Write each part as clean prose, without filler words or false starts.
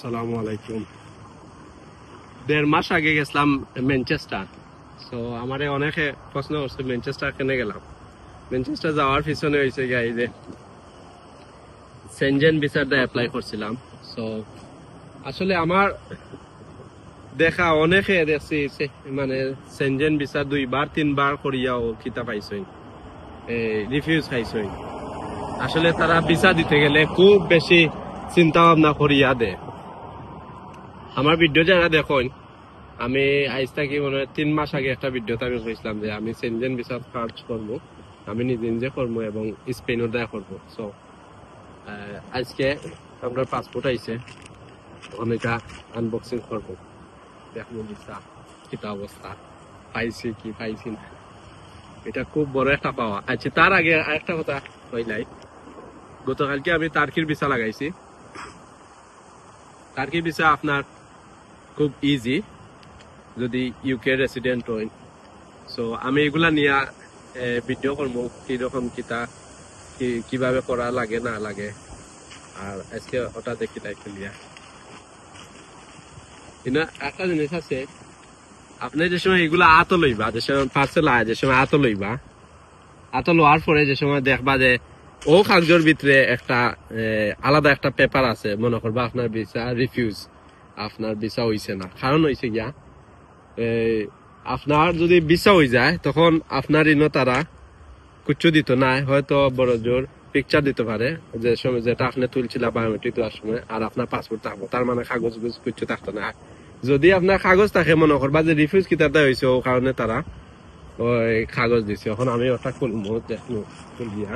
আসসালামু আলাইকুম। 1.5 মাস আগে গেছিলাম ম্যানচেস্টার। সো আমারে অনেকে প্রশ্ন করছে ম্যানচেস্টার কেন গেলাম। ম্যানচেস্টার যাওয়ার পিছনে হয়েছে গাই যে সেনজেন ভিসাটা অ্যাপ্লাই করছিলাম। সো আসলে আমার দেখা অনেকে দেখছি মানে সেনজেন ভিসা 2-3 বার করিয়াও কিতা পাইছই, রিফিউজ খাইছই। আসলে তারা ভিসা দিতে গেলে খুব বেশি চিন্তা ভাবনা করিয়া দেয়। আমার ভিডিও যারা দেখুন, আমি আজ থেকে মনে হয় 3 মাস আগে একটা ভিডিওতে আমি কইছিলাম যে আমি সেনজেন ভিসা সার্চ করবো, আমি নিজে নিজে করবো এবং স্পেনও দেয়া করবো। সো আজকে আমরা পাসপোর্ট আইছে, অনেকটা আনবক্সিং করবো, দেখবো ভিসা কিতা অবস্থা, পাইছি কি পাইছি না। এটা খুব বড় একটা পাওয়া। আচ্ছা, তার আগে আরেকটা কথা কইলাই, গতকালকে আমি টার্কির ভিসা লাগাইছি। টার্কি ভিসা আপনার খুব ইজি যদি ইউকে রেসিডেন্ট হই। সো আমি এগুলা নিয়ে ভিডিও করবো, কিরকম কিতা কিভাবে করা লাগে না লাগে, আর আজকে ওটা দেখি তাই লিয়া। কিন্তু একটা জিনিস আছে, আপনি যে সময় এগুলা আত লইবা, যে সময় পার্সেল আয়, যে সময় আত লইবা, আত লওয়ার পরে যে সময় দেখবা যে ও কাগজের ভিতরে একটা আলাদা একটা পেপার আছে, মনে করবা আপনার ভিসা রিফিউজ, আপনার ভিসা হইছে না। কারণ হইছে গিয়া আপনার যদি ভিসা হয়ে যায় তখন আপনার ইনো তারা কুচ্ছু দিত না, হয়তো বড় জোর পিকচার দিতে পারে যে সময় যেটা আপনি তুলছিল বায়োমেট্রিক দেওয়ার সময়, আর আপনার পাসপোর্ট থাকবো, তার মানে কাগজ কুচ্ছু থাকতো না। যদি আপনার কাগজ থাকে, মনে করবা যে রিফিউজ কিতাটা হয়েছে, ও কারণে তারা ওই কাগজ দিছে। এখন আমি ওটা খুলবো, দেখবো খুলিয়া।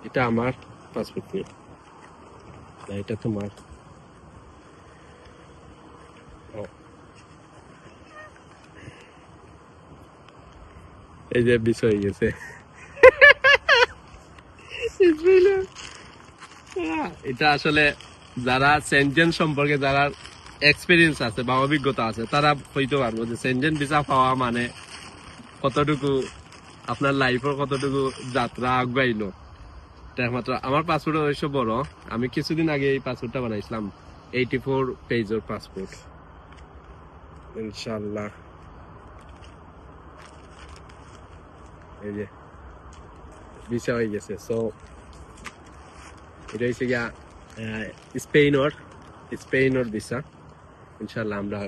এটা আমার পাসপোর্ট নিয়ে, এটা তোমার। এই যে বিষয় হয়ে গেছে। এটা আসলে যারা সেনজেন সম্পর্কে যারা এক্সপিরিয়েন্স আছে বা অভিজ্ঞতা আছে, তারা হইতে পারবো যে সেনজেন ভিসা পাওয়া মানে কতটুকু আপনার লাইফের কতটুকু যাত্রা আগাইলো। একমাত্র আমার পাসপোর্ট অবশ্য বড়, আমি কিছুদিন আগে এই পাসপোর্টটা বানাইছিলাম, 84 পেজের পাসপোর্ট। ইনশাল্লাহ এই যে ভিসা হয়ে গেছে। সো এটা হচ্ছে গিয়া স্পেনের ভিসা। ইনশাল্লাহ আমরা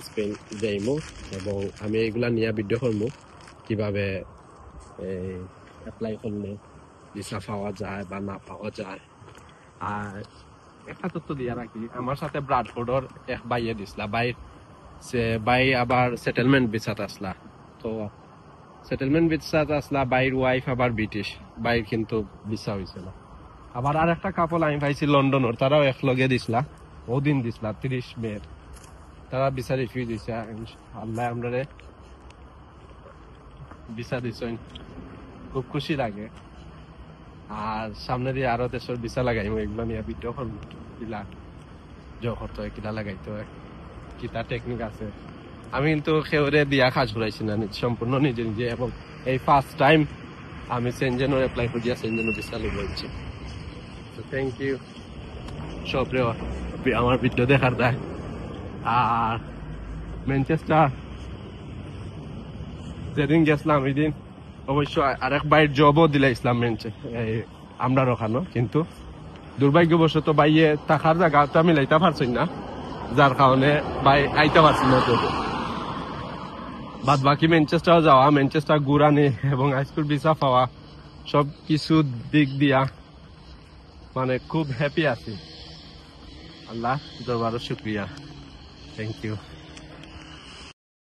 স্পেন যাইমু এবং আমি এগুলা নিয়ে ভিডিও করবো কিভাবে অ্যাপ্লাই করলে ভিসা পাওয়া যায় বা না পাওয়া যায়। আর একটা তথ্য দিয়া রাখি, আমার সাথে ব্রাডফোর্ডের এক ভাইয়ে দিছিলা, বাই আবার সেটেলমেন্ট ভিসাতে আসলা। তো সেটেলমেন্ট ভিসাতে আসলা, বাইর ওয়াইফ আবার ব্রিটিশ, বাইর কিন্তু ভিসা হয়েছিল। আবার আর একটা কাপল আমি পাইছি লন্ডনের, তারাও এক লগে দিছিলা, ওদিন দিছিলা 30 মে, তারা ভিসা রিফিউজ দিছে। আল্লাহ আমরা ভিসা দিছ, খুব খুশি লাগে। আর সামনে দিয়ে আরো দেশের ভিসা লাগাইম, এগুলো নিয়ে ভিডিও করবো, কিলা যখন তো কিলা লাগাইতে হয়, কিতা টেকনিক আছে। আমি কিন্তু খেউরে দিয়া কাজ ঘুরাইছি না, সম্পূর্ণ নিজে নিজে, এবং এই ফার্স্ট টাইম আমি সেনজেনের অ্যাপ্লাই করিয়া সেনজেনের ভিসা লই বলছি। তো থ্যাংক ইউ সবরে আমার ভিডিও দেখার দেয়। আর ম্যানচেস্টার যেদিন গেছিলাম ওই দিন অবশ্য আরেক বাইর জবও দিলে ইসলাম আমরা রখানো, কিন্তু দুর্ভাগ্যবশত বাইয়ে থাকার জায়গাটা আমি লাইতে পারছি না, যার কারণে বাই আইতে পারছি না। বাদ বাকি ম্যানচেস্টার যাওয়া, ম্যানচেস্টার ঘুরানি এবং হাইস্কুল ভিসা পাওয়া, সব কিছু দিক দিয়া মানে খুব হ্যাপি আছি। আল্লাহ দরবারে শুকরিয়া, থ্যাংক ইউ।